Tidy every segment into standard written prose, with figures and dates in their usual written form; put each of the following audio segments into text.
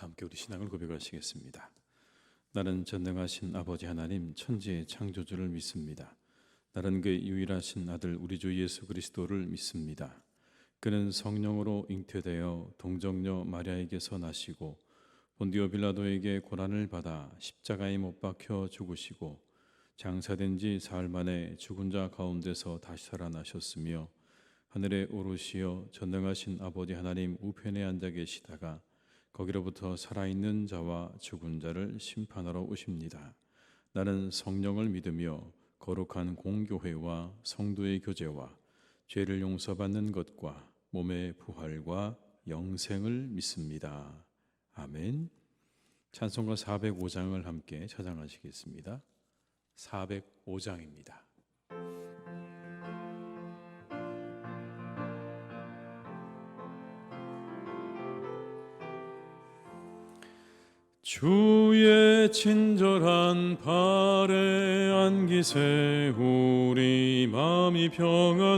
함께 우리 신앙을 고백하시겠습니다. 나는 전능하신 아버지 하나님 천지의 창조주를 믿습니다. 나는 그의 유일하신 아들 우리 주 예수 그리스도를 믿습니다. 그는 성령으로 잉태되어 동정녀 마리아에게서 나시고 본디오 빌라도에게 고난을 받아 십자가에 못 박혀 죽으시고 장사된 지 사흘 만에 죽은 자 가운데서 다시 살아나셨으며 하늘에 오르시어 전능하신 아버지 하나님 우편에 앉아 계시다가 거기로부터 살아있는 자와 죽은 자를 심판하러 오십니다. 나는 성령을 믿으며 거룩한 공교회와 성도의 교제와 죄를 용서받는 것과 몸의 부활과 영생을 믿습니다. 아멘. 찬송가 405장을 함께 찬양하시겠습니다. 405장입니다. 주의 친절한 발에 안기세 우리 마음이 평안하리니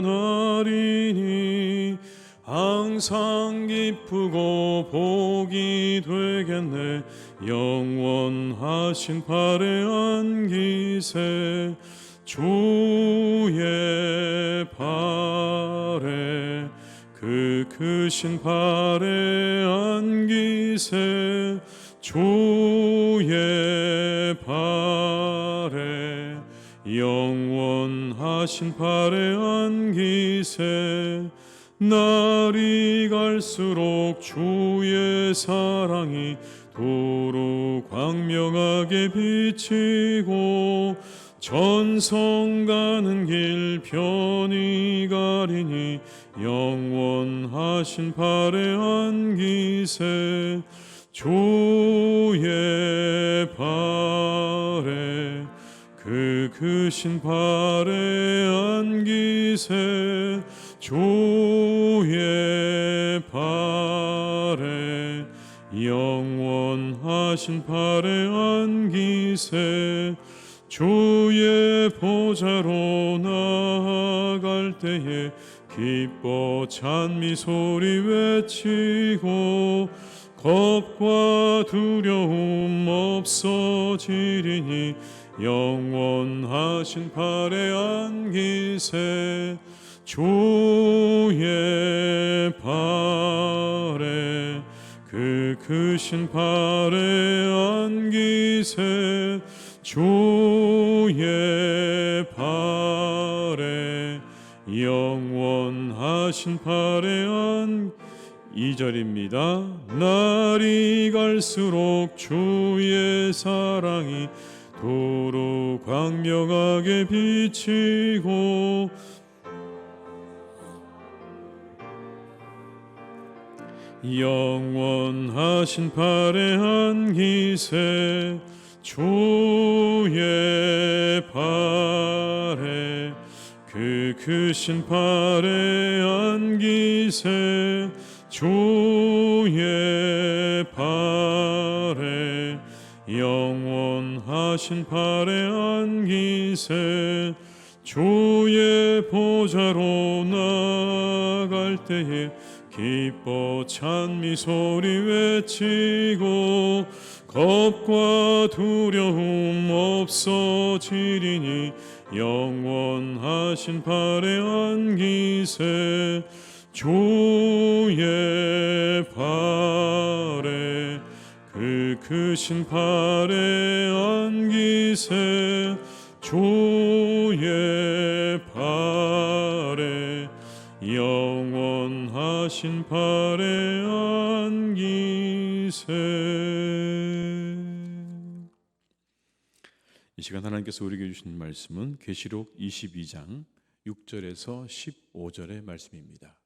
항상 기쁘고 복이 되겠네. 영원하신 발에 안기세 주의 발에 그 크신 발에 안기세 주의 발에 영원하신 발에 안기세 날이 갈수록 주의 사랑이 도로 광명하게 비치고 전성 가는 길 편히 가리니 영원하신 발에 안기세 주의 발에 그 크신 발에 안기세 주의 발에 영원하신 발에 안기세 주의 보좌로 나아갈 때에 기뻐 찬미 소리 외치고 겁과 두려움 없어지리니 영원하신 발에 안기세 주의 발에 그 크신 발에 안기세 주의 발에 영원하신 발에 안 2절입니다. 날이 갈수록 주의 사랑이 도로 광명하게 비치고 영원하신 발에 안기세 주의 발에 그 크신 발에 안기세 주의 발에 영원하신 발에 안기세 주의 보좌로 나아갈 때에 기뻐 찬미 소리 외치고 겁과 두려움 없어지리니 영원하신 발에 안기세 주의 발에 그 크신 발에 안기세 주의 발에 영원하신 발에 안기세. 이 시간 하나님께서 우리에게 주신 말씀은 계시록 22장 6절에서 15절의 말씀입니다.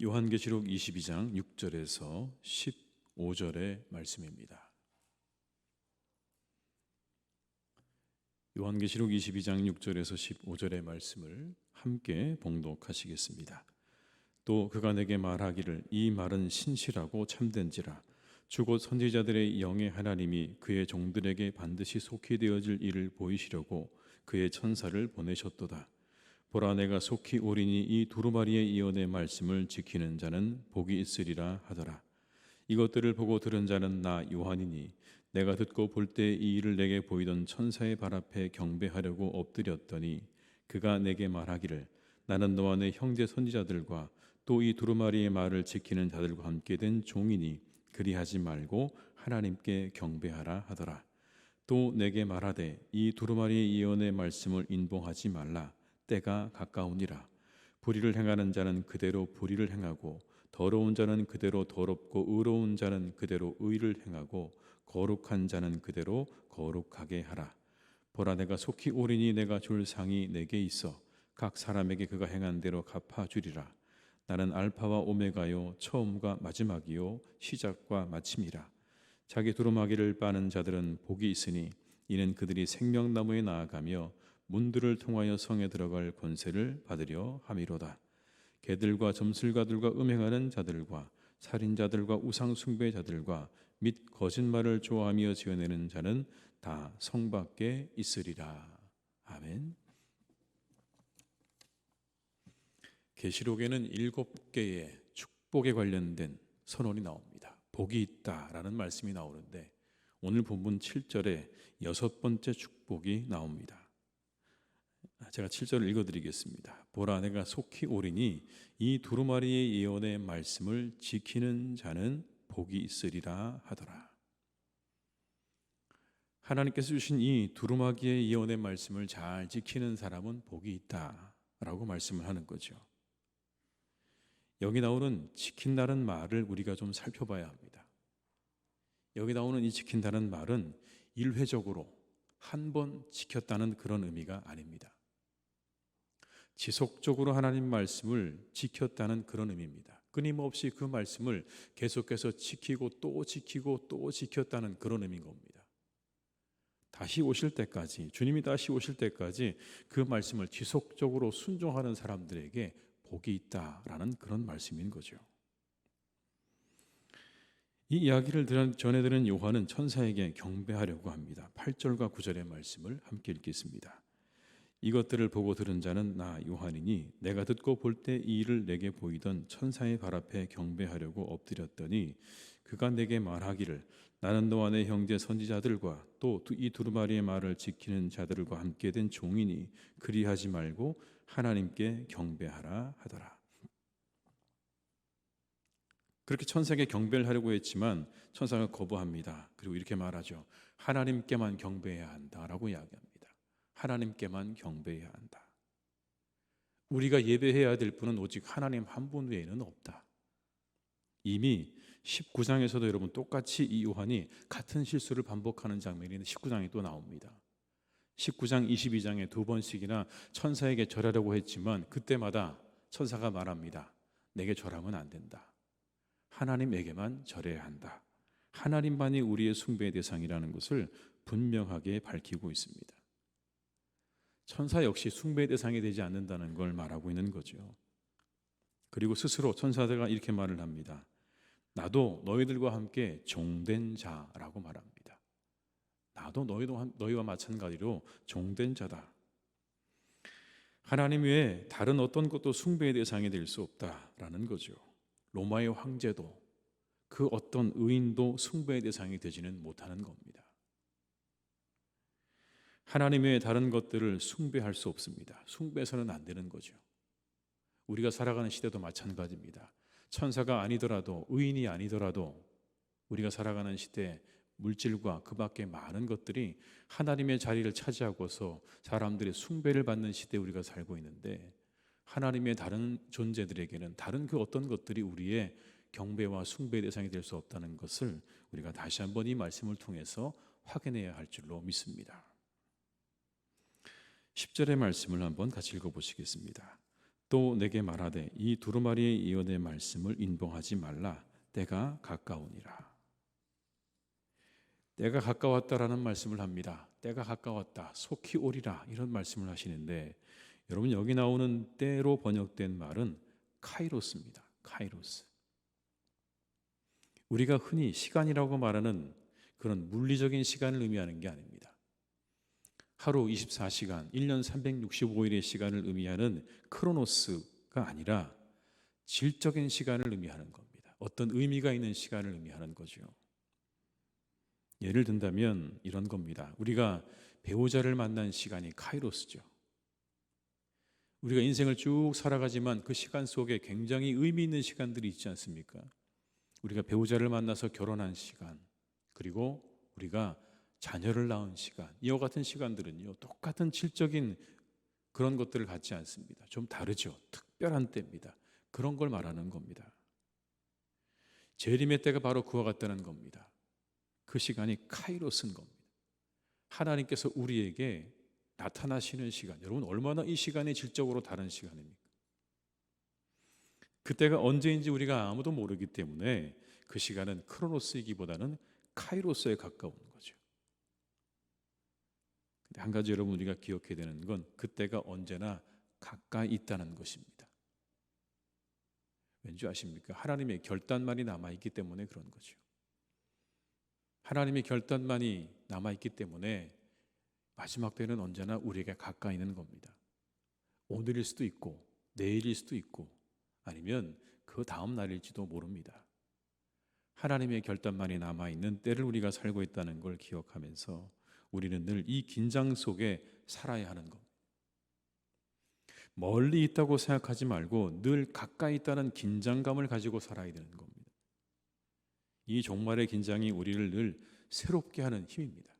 요한계시록 22장 6절에서 15절의 말씀입니다. 요한계시록 22장 6절에서 15절의 말씀을 함께 봉독하시겠습니다. 또 그가 내게 말하기를 이 말은 신실하고 참된지라 주 곧 선지자들의 영의 하나님이 그의 종들에게 반드시 속히 되어질 일을 보이시려고 그의 천사를 보내셨도다. 보라, 내가 속히 오리니 이 두루마리의 예언의 말씀을 지키는 자는 복이 있으리라 하더라. 이것들을 보고 들은 자는 나 요한이니 내가 듣고 볼 때 이 일을 내게 보이던 천사의 발 앞에 경배하려고 엎드렸더니 그가 내게 말하기를 나는 너와 내 형제 선지자들과 또 이 두루마리의 말을 지키는 자들과 함께 된 종이니 그리하지 말고 하나님께 경배하라 하더라. 또 내게 말하되 이 두루마리의 예언의 말씀을 인봉하지 말라. 때가 가까우니라. 불의를 행하는 자는 그대로 불의를 행하고 더러운 자는 그대로 더럽고 의로운 자는 그대로 의를 행하고 거룩한 자는 그대로 거룩하게 하라. 보라, 내가 속히 오리니 내가 줄 상이 내게 있어 각 사람에게 그가 행한 대로 갚아주리라. 나는 알파와 오메가요 처음과 마지막이요 시작과 마침이라. 자기 두루마기를 빠는 자들은 복이 있으니 이는 그들이 생명나무에 나아가며 문들을 통하여 성에 들어갈 권세를 받으려 함이로다. 개들과 점술가들과 음행하는 자들과 살인자들과 우상 숭배자들과 및 거짓말을 좋아하며 지어내는 자는 다 성 밖에 있으리라. 아멘. 계시록에는 7개의 축복에 관련된 선언이 나옵니다. 복이 있다라는 말씀이 나오는데 오늘 본문 7절에 6번째 축복이 나옵니다. 제가 7절을 읽어드리겠습니다. 보라, 내가 속히 오리니 이 두루마리의 예언의 말씀을 지키는 자는 복이 있으리라 하더라. 하나님께서 주신 이 두루마기의 예언의 말씀을 잘 지키는 사람은 복이 있다라고 말씀을 하는 거죠. 여기 나오는 지킨다는 말을 우리가 좀 살펴봐야 합니다. 여기 나오는 이 지킨다는 말은 일회적으로 한 번 지켰다는 그런 의미가 아닙니다. 지속적으로 하나님 말씀을 지켰다는 그런 의미입니다. 끊임없이 그 말씀을 계속해서 지키고 또 지키고 또 지켰다는 그런 의미인 겁니다. 다시 오실 때까지, 주님이 다시 오실 때까지 그 말씀을 지속적으로 순종하는 사람들에게 복이 있다라는 그런 말씀인 거죠. 이 이야기를 전해드린 요한은 천사에게 경배하려고 합니다. 8절과 9절의 말씀을 함께 읽겠습니다. 이것들을 보고 들은 자는 나 요한이니 내가 듣고 볼 때 이 일을 내게 보이던 천사의 발 앞에 경배하려고 엎드렸더니 그가 내게 말하기를 나는 너와 내 형제 선지자들과 또 이 두루마리의 말을 지키는 자들과 함께 된 종이니 그리하지 말고 하나님께 경배하라 하더라. 그렇게 천사에게 경배를 하려고 했지만 천사가 거부합니다. 그리고 이렇게 말하죠. 하나님께만 경배해야 한다라고 이야기합니다. 하나님께만 경배해야 한다. 우리가 예배해야 될 분은 오직 하나님 한 분 외에는 없다. 이미 19장에서도 여러분 똑같이 이 요한이 같은 실수를 반복하는 장면이 19장에 또 나옵니다. 19장, 22장에 2번씩이나 천사에게 절하려고 했지만 그때마다 천사가 말합니다. 내게 절하면 안 된다. 하나님에게만 절해야 한다. 하나님만이 우리의 숭배의 대상이라는 것을 분명하게 밝히고 있습니다. 천사 역시 숭배의 대상이 되지 않는다는 걸 말하고 있는 거죠. 그리고 스스로 천사들과 이렇게 말을 합니다. 나도 너희들과 함께 종된 자라고 말합니다. 나도 너희와 마찬가지로 종된 자다. 하나님 외에 다른 어떤 것도 숭배의 대상이 될 수 없다라는 거죠. 로마의 황제도 그 어떤 의인도 숭배의 대상이 되지는 못하는 겁니다. 하나님 외에 다른 것들을 숭배할 수 없습니다. 숭배해서는 안 되는 거죠. 우리가 살아가는 시대도 마찬가지입니다. 천사가 아니더라도 의인이 아니더라도 우리가 살아가는 시대에 물질과 그 밖에 많은 것들이 하나님의 자리를 차지하고서 사람들의 숭배를 받는 시대에 우리가 살고 있는데 하나님의 다른 존재들에게는 다른 그 어떤 것들이 우리의 경배와 숭배의 대상이 될 수 없다는 것을 우리가 다시 한번 이 말씀을 통해서 확인해야 할 줄로 믿습니다. 10절의 말씀을 한번 같이 읽어보시겠습니다. 또 내게 말하되 이 두루마리의 예언의 말씀을 인봉하지 말라. 때가 가까우니라. 때가 가까웠다라는 말씀을 합니다. 때가 가까웠다. 속히 오리라. 이런 말씀을 하시는데 여러분 여기 나오는 때로 번역된 말은 카이로스입니다. 카이로스. 우리가 흔히 시간이라고 말하는 그런 물리적인 시간을 의미하는 게 아닙니다. 하루 24시간, 1년 365일의 시간을 의미하는 크로노스가 아니라 질적인 시간을 의미하는 겁니다. 어떤 의미가 있는 시간을 의미하는 거죠. 예를 든다면 이런 겁니다. 우리가 배우자를 만난 시간이 카이로스죠. 우리가 인생을 쭉 살아가지만 그 시간 속에 굉장히 의미 있는 시간들이 있지 않습니까? 우리가 배우자를 만나서 결혼한 시간, 그리고 우리가 자녀를 낳은 시간, 이와 같은 시간들은요, 똑같은 질적인 그런 것들을 갖지 않습니다. 좀 다르죠. 특별한 때입니다. 그런 걸 말하는 겁니다. 재림의 때가 바로 그와 같다는 겁니다. 그 시간이 카이로스인 겁니다. 하나님께서 우리에게 나타나시는 시간, 여러분 얼마나 이 시간이 질적으로 다른 시간입니까? 그때가 언제인지 우리가 아무도 모르기 때문에 그 시간은 크로노스이기보다는 카이로스에 가까운 거죠. 근데 한 가지 여러분 우리가 기억해야 되는 건 그때가 언제나 가까이 있다는 것입니다. 왠지 아십니까? 하나님의 결단만이 남아있기 때문에 그런 거죠. 하나님의 결단만이 남아있기 때문에 마지막 때는 언제나 우리에게 가까이 있는 겁니다. 오늘일 수도 있고 내일일 수도 있고 아니면 그 다음 날일지도 모릅니다. 하나님의 결단만이 남아있는 때를 우리가 살고 있다는 걸 기억하면서 우리는 늘 이 긴장 속에 살아야 하는 겁니다. 멀리 있다고 생각하지 말고 늘 가까이 있다는 긴장감을 가지고 살아야 되는 겁니다. 이 종말의 긴장이 우리를 늘 새롭게 하는 힘입니다.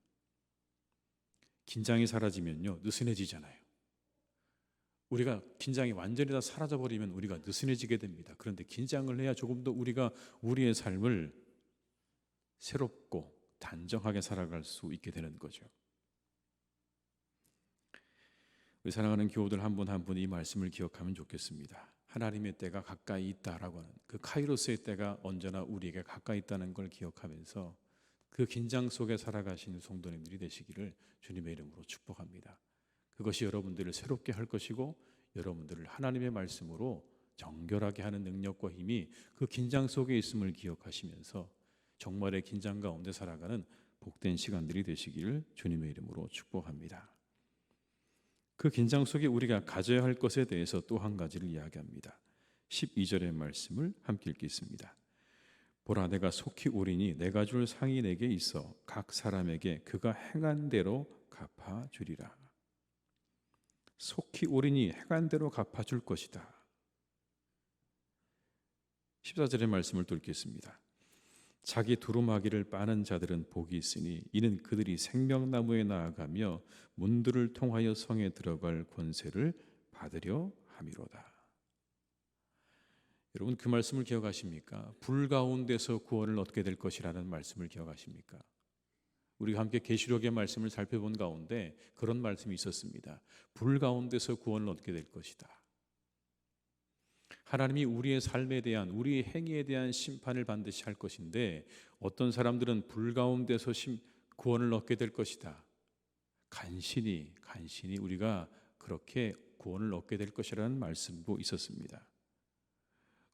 긴장이 사라지면요, 느슨해지잖아요. 우리가 긴장이 완전히 다 사라져버리면 우리가 느슨해지게 됩니다. 그런데 긴장을 해야 조금 더 우리가 우리의 삶을 새롭고 단정하게 살아갈 수 있게 되는 거죠. 우리 사랑하는 교우들 한 분 한 분 이 말씀을 기억하면 좋겠습니다. 하나님의 때가 가까이 있다라고 하는 그 카이로스의 때가 언제나 우리에게 가까이 있다는 걸 기억하면서 그 긴장 속에 살아가시는 성도님들이 되시기를 주님의 이름으로 축복합니다. 그것이 여러분들을 새롭게 할 것이고 여러분들을 하나님의 말씀으로 정결하게 하는 능력과 힘이 그 긴장 속에 있음을 기억하시면서 정말의 긴장 가운데 살아가는 복된 시간들이 되시기를 주님의 이름으로 축복합니다. 그 긴장 속에 우리가 가져야 할 것에 대해서 또 한 가지를 이야기합니다. 12절의 말씀을 함께 읽겠습니다. 보라, 내가 속히 오리니 내가 줄 상이 내게 있어 각 사람에게 그가 행한 대로 갚아주리라. 속히 오리니 행한 대로 갚아줄 것이다. 14절의 말씀을 또 읽겠습니다. 자기 두루마기를 빠는 자들은 복이 있으니 이는 그들이 생명나무에 나아가며 문들을 통하여 성에 들어갈 권세를 받으려 함이로다. 여러분 그 말씀을 기억하십니까? 불 가운데서 구원을 얻게 될 것이라는 말씀을 기억하십니까? 우리가 함께 계시록의 말씀을 살펴본 가운데 그런 말씀이 있었습니다. 불 가운데서 구원을 얻게 될 것이다. 하나님이 우리의 삶에 대한 우리의 행위에 대한 심판을 반드시 할 것인데 어떤 사람들은 불 가운데서 구원을 얻게 될 것이다. 간신히 우리가 그렇게 구원을 얻게 될 것이라는 말씀도 있었습니다.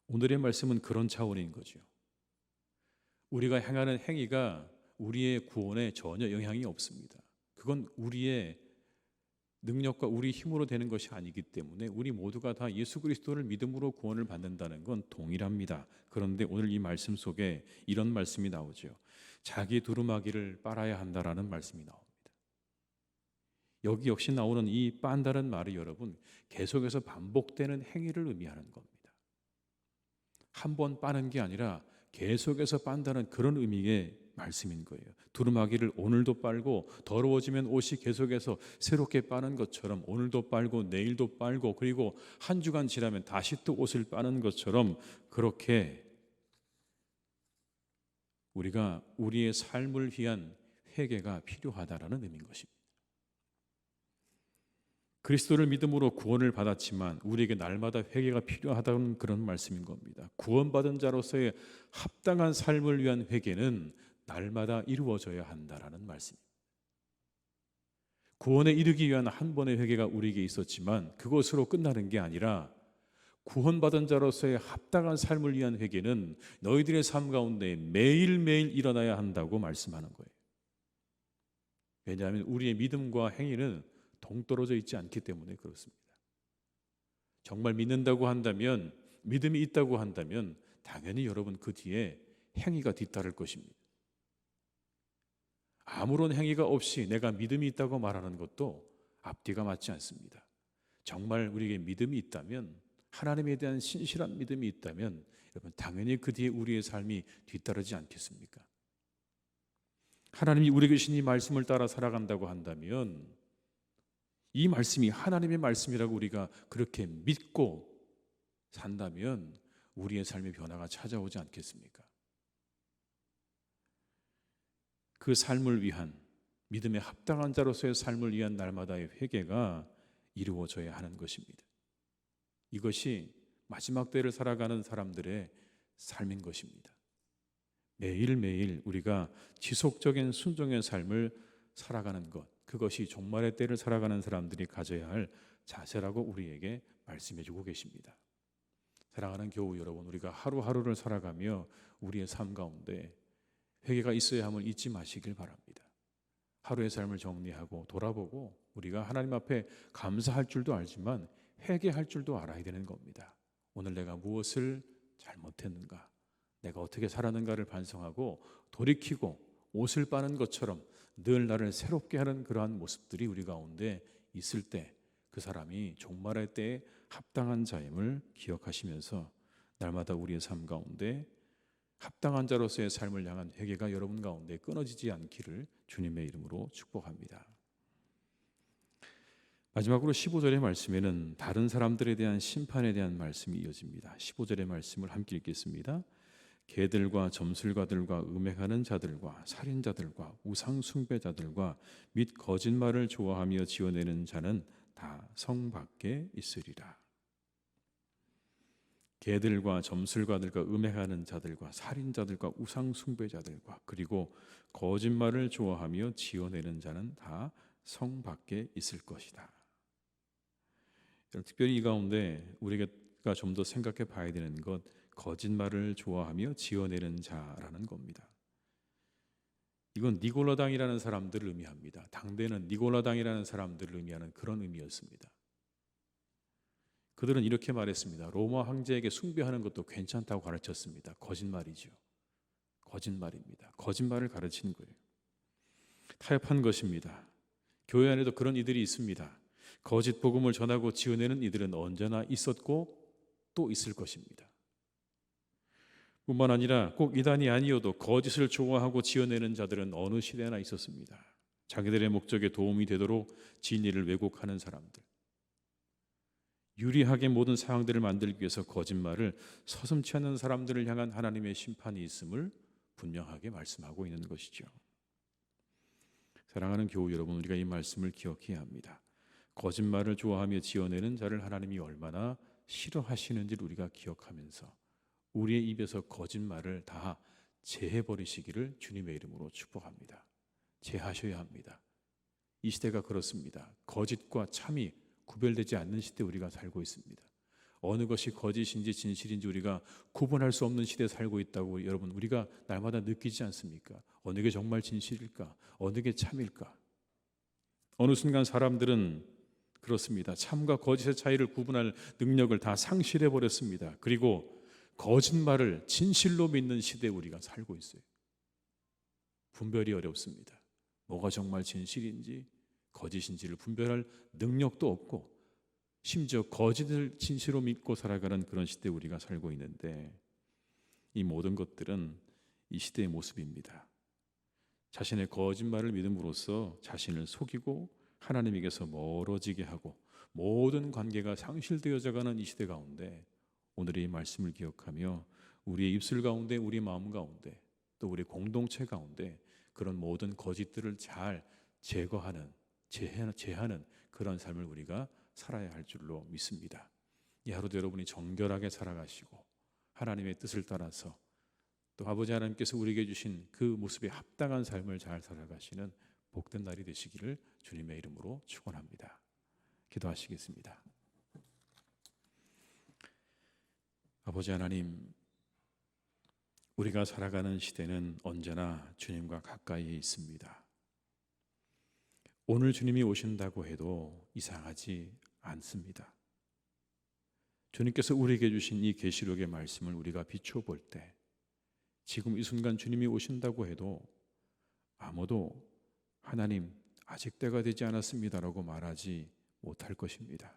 오늘의 말씀은 그런 차원인 거죠. 우리가 행하는 행위가 우리의 구원에 전혀 영향이 없습니다. 그건 우리의 능력과 우리 힘으로 되는 것이 아니기 때문에 우리 모두가 다 예수 그리스도를 믿음으로 구원을 받는다는 건 동일합니다. 그런데 오늘 이 말씀 속에 이런 말씀이 나오죠. 자기 두루마기를 빨아야 한다라는 말씀이 나옵니다. 여기 역시 나오는 이 빤다는 말이 여러분 계속해서 반복되는 행위를 의미하는 겁니다. 한 번 빠는 게 아니라 계속해서 빤다는 그런 의미의 말씀인 거예요. 두루마기를 오늘도 빨고 더러워지면 옷이 계속해서 새롭게 빠는 것처럼 오늘도 빨고 내일도 빨고 그리고 한 주간 지나면 다시 또 옷을 빠는 것처럼 그렇게 우리가 우리의 삶을 위한 회개가 필요하다라는 의미인 것입니다. 그리스도를 믿음으로 구원을 받았지만 우리에게 날마다 회개가 필요하다는 그런 말씀인 겁니다. 구원받은 자로서의 합당한 삶을 위한 회개는 날마다 이루어져야 한다라는 말씀입니다. 구원에 이르기 위한 한 번의 회개가 우리에게 있었지만 그것으로 끝나는 게 아니라 구원받은 자로서의 합당한 삶을 위한 회개는 너희들의 삶 가운데 매일매일 일어나야 한다고 말씀하는 거예요. 왜냐하면 우리의 믿음과 행위는 동떨어져 있지 않기 때문에 그렇습니다. 정말 믿는다고 한다면, 믿음이 있다고 한다면 당연히 여러분 그 뒤에 행위가 뒤따를 것입니다. 아무런 행위가 없이 내가 믿음이 있다고 말하는 것도 앞뒤가 맞지 않습니다. 정말 우리에게 믿음이 있다면, 하나님에 대한 신실한 믿음이 있다면 여러분 당연히 그 뒤에 우리의 삶이 뒤따르지 않겠습니까? 하나님이 우리에게 주신 이 말씀을 따라 살아간다고 한다면 이 말씀이 하나님의 말씀이라고 우리가 그렇게 믿고 산다면 우리의 삶의 변화가 찾아오지 않겠습니까? 그 삶을 위한, 믿음에 합당한 자로서의 삶을 위한 날마다의 회개가 이루어져야 하는 것입니다. 이것이 마지막 때를 살아가는 사람들의 삶인 것입니다. 매일매일 우리가 지속적인 순종의 삶을 살아가는 것, 그것이 종말의 때를 살아가는 사람들이 가져야 할 자세라고 우리에게 말씀해 주고 계십니다. 사랑하는 교우 여러분, 우리가 하루하루를 살아가며 우리의 삶 가운데 회개가 있어야 함을 잊지 마시길 바랍니다. 하루의 삶을 정리하고 돌아보고 우리가 하나님 앞에 감사할 줄도 알지만 회개할 줄도 알아야 되는 겁니다. 오늘 내가 무엇을 잘못했는가, 내가 어떻게 살았는가를 반성하고 돌이키고 옷을 빠는 것처럼 늘 나를 새롭게 하는 그러한 모습들이 우리 가운데 있을 때 그 사람이 종말의 때에 합당한 자임을 기억하시면서 날마다 우리의 삶 가운데 합당한 자로서의 삶을 향한 회개가 여러분 가운데 끊어지지 않기를 주님의 이름으로 축복합니다. 마지막으로 15절의 말씀에는 다른 사람들에 대한 심판에 대한 말씀이 이어집니다. 15절의 말씀을 함께 읽겠습니다. 개들과 점술가들과 음행하는 자들과 살인자들과 우상 숭배자들과 및 거짓말을 좋아하며 지어내는 자는 다 성 밖에 있으리라. 개들과 점술가들과 음행하는 자들과 살인자들과 우상 숭배자들과 그리고 거짓말을 좋아하며 지어내는 자는 다 성 밖에 있을 것이다. 특별히 이 가운데 우리가 좀 더 생각해 봐야 되는 것, 거짓말을 좋아하며 지어내는 자라는 겁니다. 이건 니골라당이라는 사람들을 의미합니다. 당대는 니골라당이라는 사람들을 의미하는 그런 의미였습니다. 그들은 이렇게 말했습니다. 로마 황제에게 숭배하는 것도 괜찮다고 가르쳤습니다. 거짓말이죠. 거짓말입니다. 거짓말을 가르치는 거예요. 타협한 것입니다. 교회 안에도 그런 이들이 있습니다. 거짓 복음을 전하고 지어내는 이들은 언제나 있었고 또 있을 것입니다. 뿐만 아니라 꼭 이단이 아니어도 거짓을 좋아하고 지어내는 자들은 어느 시대나 있었습니다. 자기들의 목적에 도움이 되도록 진리를 왜곡하는 사람들, 유리하게 모든 상황들을 만들기 위해서 거짓말을 서슴지 않는 사람들을 향한 하나님의 심판이 있음을 분명하게 말씀하고 있는 것이죠. 사랑하는 교우 여러분, 우리가 이 말씀을 기억해야 합니다. 거짓말을 좋아하며 지어내는 자를 하나님이 얼마나 싫어하시는지를 우리가 기억하면서 우리의 입에서 거짓말을 다 제해버리시기를 주님의 이름으로 축복합니다. 제하셔야 합니다. 이 시대가 그렇습니다. 거짓과 참이 구별되지 않는 시대에 우리가 살고 있습니다. 어느 것이 거짓인지 진실인지 우리가 구분할 수 없는 시대에 살고 있다고 여러분 우리가 날마다 느끼지 않습니까? 어느 게 정말 진실일까? 어느 게 참일까? 어느 순간 사람들은 그렇습니다. 참과 거짓의 차이를 구분할 능력을 다 상실해 버렸습니다. 그리고 거짓말을 진실로 믿는 시대에 우리가 살고 있어요. 분별이 어렵습니다. 뭐가 정말 진실인지 거짓인지를 분별할 능력도 없고 심지어 거짓을 진실로 믿고 살아가는 그런 시대에 우리가 살고 있는데 이 모든 것들은 이 시대의 모습입니다. 자신의 거짓말을 믿음으로써 자신을 속이고 하나님에게서 멀어지게 하고 모든 관계가 상실되어져 가는 이 시대 가운데 오늘의 이 말씀을 기억하며 우리의 입술 가운데 우리 마음 가운데 또 우리 공동체 가운데 그런 모든 거짓들을 잘 제거하는 제하는 그런 삶을 우리가 살아야 할 줄로 믿습니다. 이 하루도 여러분이 정결하게 살아가시고 하나님의 뜻을 따라서 또 아버지 하나님께서 우리에게 주신 그 모습에 합당한 삶을 잘 살아가시는 복된 날이 되시기를 주님의 이름으로 축원합니다. 기도하시겠습니다. 아버지 하나님, 우리가 살아가는 시대는 언제나 주님과 가까이에 있습니다. 오늘 주님이 오신다고 해도 이상하지 않습니다. 주님께서 우리에게 주신 이 계시록의 말씀을 우리가 비추어 볼 때 지금 이 순간 주님이 오신다고 해도 아무도 하나님 아직 때가 되지 않았습니다라고 말하지 못할 것입니다.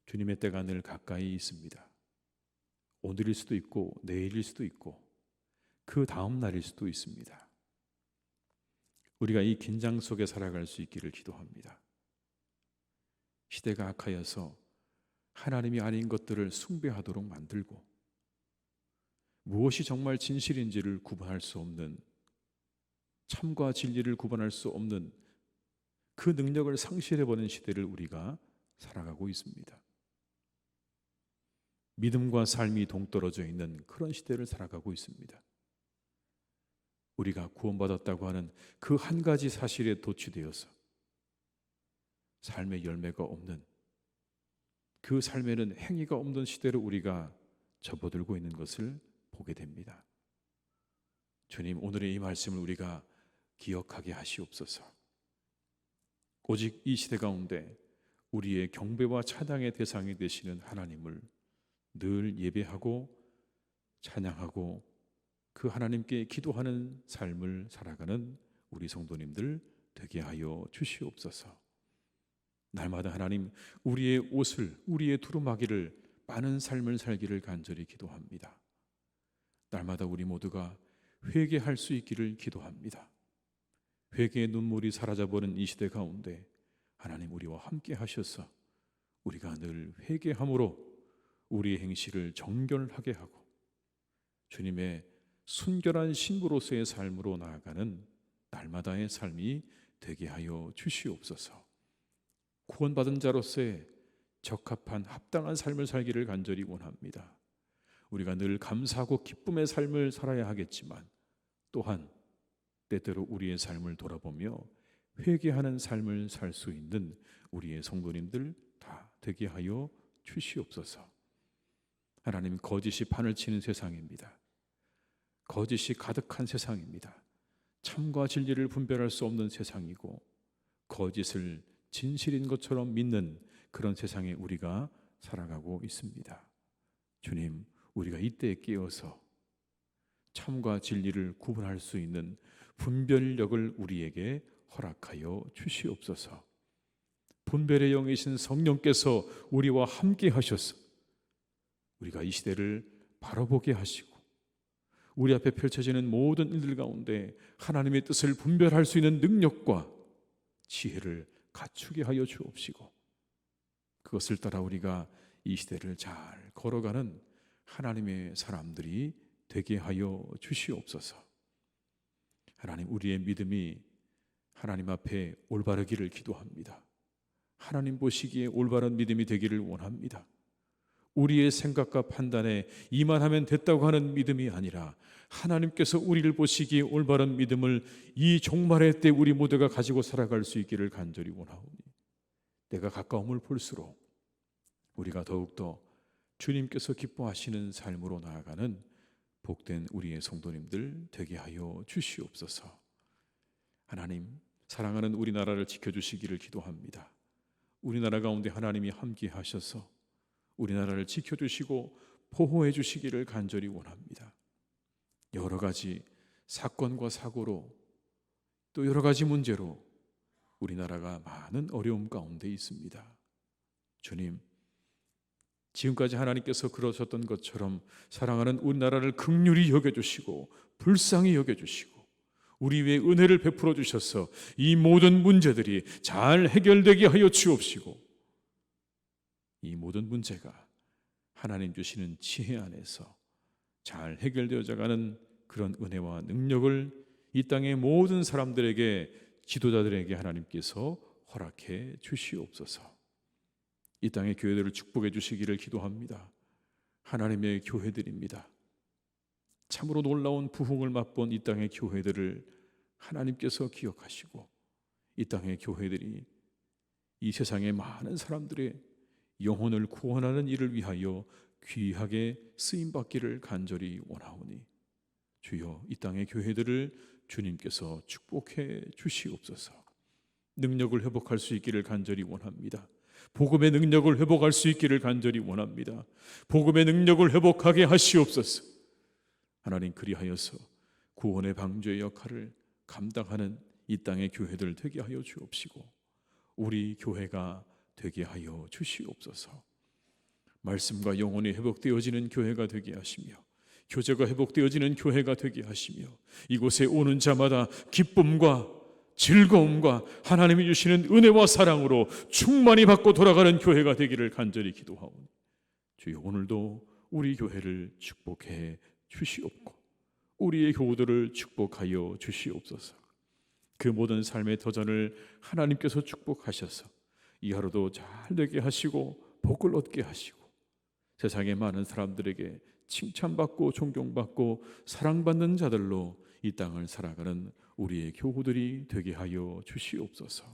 주님의 때가 늘 가까이 있습니다. 오늘일 수도 있고 내일일 수도 있고 그 다음 날일 수도 있습니다. 우리가 이 긴장 속에 살아갈 수 있기를 기도합니다. 시대가 악하여서 하나님이 아닌 것들을 숭배하도록 만들고 무엇이 정말 진실인지를 구분할 수 없는, 참과 진리를 구분할 수 없는 그 능력을 상실해버린 시대를 우리가 살아가고 있습니다. 믿음과 삶이 동떨어져 있는 그런 시대를 살아가고 있습니다. 우리가 구원받았다고 하는 그 한 가지 사실에 도취되어서 삶의 열매가 없는, 그 삶에는 행위가 없는 시대로 우리가 접어들고 있는 것을 보게 됩니다. 주님, 오늘의 이 말씀을 우리가 기억하게 하시옵소서. 오직 이 시대 가운데 우리의 경배와 찬양의 대상이 되시는 하나님을 늘 예배하고 찬양하고 그 하나님께 기도하는 삶을 살아가는 우리 성도님들 되게 하여 주시옵소서. 날마다 하나님, 우리의 옷을, 우리의 두루마기를 빠는 삶을 살기를 간절히 기도합니다. 날마다 우리 모두가 회개할 수 있기를 기도합니다. 회개의 눈물이 사라져버린 이 시대 가운데 하나님 우리와 함께 하셔서 우리가 늘 회개함으로 우리의 행실을 정결하게 하고 주님의 순결한 신부로서의 삶으로 나아가는 날마다의 삶이 되게 하여 주시옵소서. 구원받은 자로서의 적합한 합당한 삶을 살기를 간절히 원합니다. 우리가 늘 감사하고 기쁨의 삶을 살아야 하겠지만 또한 때때로 우리의 삶을 돌아보며 회개하는 삶을 살 수 있는 우리의 성도님들 다 되게 하여 주시옵소서. 하나님, 거짓이 판을 치는 세상입니다. 거짓이 가득한 세상입니다. 참과 진리를 분별할 수 없는 세상이고 거짓을 진실인 것처럼 믿는 그런 세상에 우리가 살아가고 있습니다. 주님, 우리가 이때에 깨어서 참과 진리를 구분할 수 있는 분별력을 우리에게 허락하여 주시옵소서. 분별의 영이신 성령께서 우리와 함께 하셔서 우리가 이 시대를 바라보게 하시고 우리 앞에 펼쳐지는 모든 일들 가운데 하나님의 뜻을 분별할 수 있는 능력과 지혜를 갖추게 하여 주옵시고 그것을 따라 우리가 이 시대를 잘 걸어가는 하나님의 사람들이 되게 하여 주시옵소서. 하나님, 우리의 믿음이 하나님 앞에 올바르기를 기도합니다. 하나님 보시기에 올바른 믿음이 되기를 원합니다. 우리의 생각과 판단에 이만하면 됐다고 하는 믿음이 아니라 하나님께서 우리를 보시기에 올바른 믿음을 이 종말의 때 우리 모두가 가지고 살아갈 수 있기를 간절히 원하오니 내가 가까움을 볼수록 우리가 더욱더 주님께서 기뻐하시는 삶으로 나아가는 복된 우리의 성도님들 되게 하여 주시옵소서. 하나님, 사랑하는 우리나라를 지켜주시기를 기도합니다. 우리나라 가운데 하나님이 함께 하셔서 우리나라를 지켜주시고 보호해 주시기를 간절히 원합니다. 여러 가지 사건과 사고로 또 여러 가지 문제로 우리나라가 많은 어려움 가운데 있습니다. 주님, 지금까지 하나님께서 그러셨던 것처럼 사랑하는 우리나라를 긍휼히 여겨주시고 불쌍히 여겨주시고 우리 위에 은혜를 베풀어 주셔서 이 모든 문제들이 잘 해결되게 하여 주옵시고 이 모든 문제가 하나님 주시는 지혜 안에서 잘 해결되어져 가는 그런 은혜와 능력을 이 땅의 모든 사람들에게, 지도자들에게 하나님께서 허락해 주시옵소서. 이 땅의 교회들을 축복해 주시기를 기도합니다. 하나님의 교회들입니다. 참으로 놀라운 부흥을 맛본 이 땅의 교회들을 하나님께서 기억하시고 이 땅의 교회들이 이 세상의 많은 사람들의 영혼을 구원하는 일을 위하여 귀하게 쓰임받기를 간절히 원하오니 주여 이 땅의 교회들을 주님께서 축복해 주시옵소서. 능력을 회복할 수 있기를 간절히 원합니다. 복음의 능력을 회복할 수 있기를 간절히 원합니다. 복음의 능력을 회복하게 하시옵소서. 하나님, 그리하여서 구원의 방주의 역할을 감당하는 이 땅의 교회들 되게 하여 주옵시고 우리 교회가 되게 하여 주시옵소서. 말씀과 영혼이 회복되어지는 교회가 되게 하시며 교제가 회복되어지는 교회가 되게 하시며 이곳에 오는 자마다 기쁨과 즐거움과 하나님이 주시는 은혜와 사랑으로 충만히 받고 돌아가는 교회가 되기를 간절히 기도하오니 주여, 오늘도 우리 교회를 축복해 주시옵고 우리의 교우들을 축복하여 주시옵소서. 그 모든 삶의 도전을 하나님께서 축복하셔서 이 하루도 잘 되게 하시고 복을 얻게 하시고 세상의 많은 사람들에게 칭찬받고 존경받고 사랑받는 자들로 이 땅을 살아가는 우리의 교우들이 되게 하여 주시옵소서.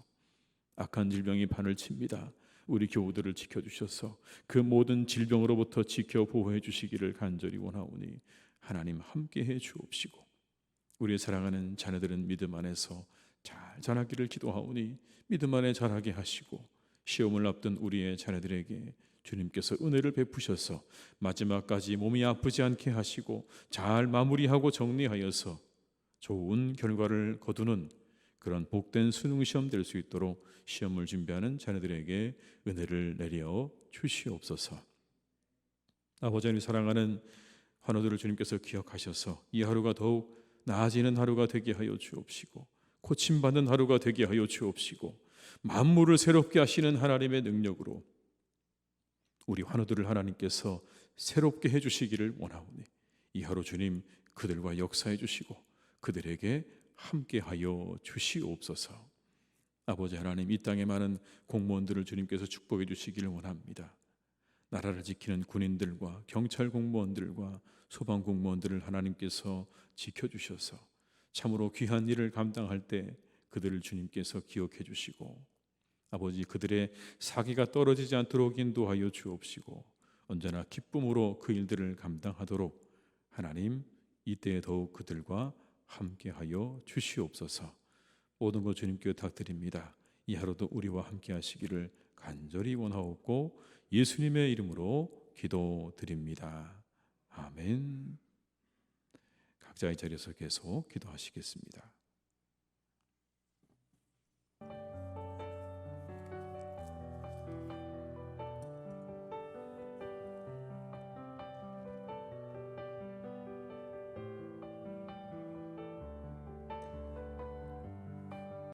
악한 질병이 판을 칩니다. 우리 교우들을 지켜주셔서 그 모든 질병으로부터 지켜 보호해 주시기를 간절히 원하오니 하나님 함께해 주옵시고 우리의 사랑하는 자녀들은 믿음 안에서 잘 자라기를 기도하오니 믿음 안에 자라게 하시고 시험을 앞둔 우리의 자녀들에게 주님께서 은혜를 베푸셔서 마지막까지 몸이 아프지 않게 하시고 잘 마무리하고 정리하여서 좋은 결과를 거두는 그런 복된 수능 시험 될 수 있도록 시험을 준비하는 자녀들에게 은혜를 내려 주시옵소서. 아버지 하나님, 사랑하는 환우들을 주님께서 기억하셔서 이 하루가 더욱 나아지는 하루가 되게 하여 주옵시고 고침받는 하루가 되게 하여 주옵시고 만물을 새롭게 하시는 하나님의 능력으로 우리 환우들을 하나님께서 새롭게 해주시기를 원하오니 이 하루 주님 그들과 역사해 주시고 그들에게 함께하여 주시옵소서. 아버지 하나님, 이 땅에 많은 공무원들을 주님께서 축복해 주시기를 원합니다. 나라를 지키는 군인들과 경찰 공무원들과 소방 공무원들을 하나님께서 지켜주셔서 참으로 귀한 일을 감당할 때 그들을 주님께서 기억해 주시고 아버지, 그들의 사기가 떨어지지 않도록 인도하여 주옵시고 언제나 기쁨으로 그 일들을 감당하도록 하나님 이때에 더욱 그들과 함께하여 주시옵소서. 모든 것 주님께 부탁드립니다. 이 하루도 우리와 함께 하시기를 간절히 원하옵고 예수님의 이름으로 기도드립니다. 아멘. 각자의 자리에서 계속 기도하시겠습니다.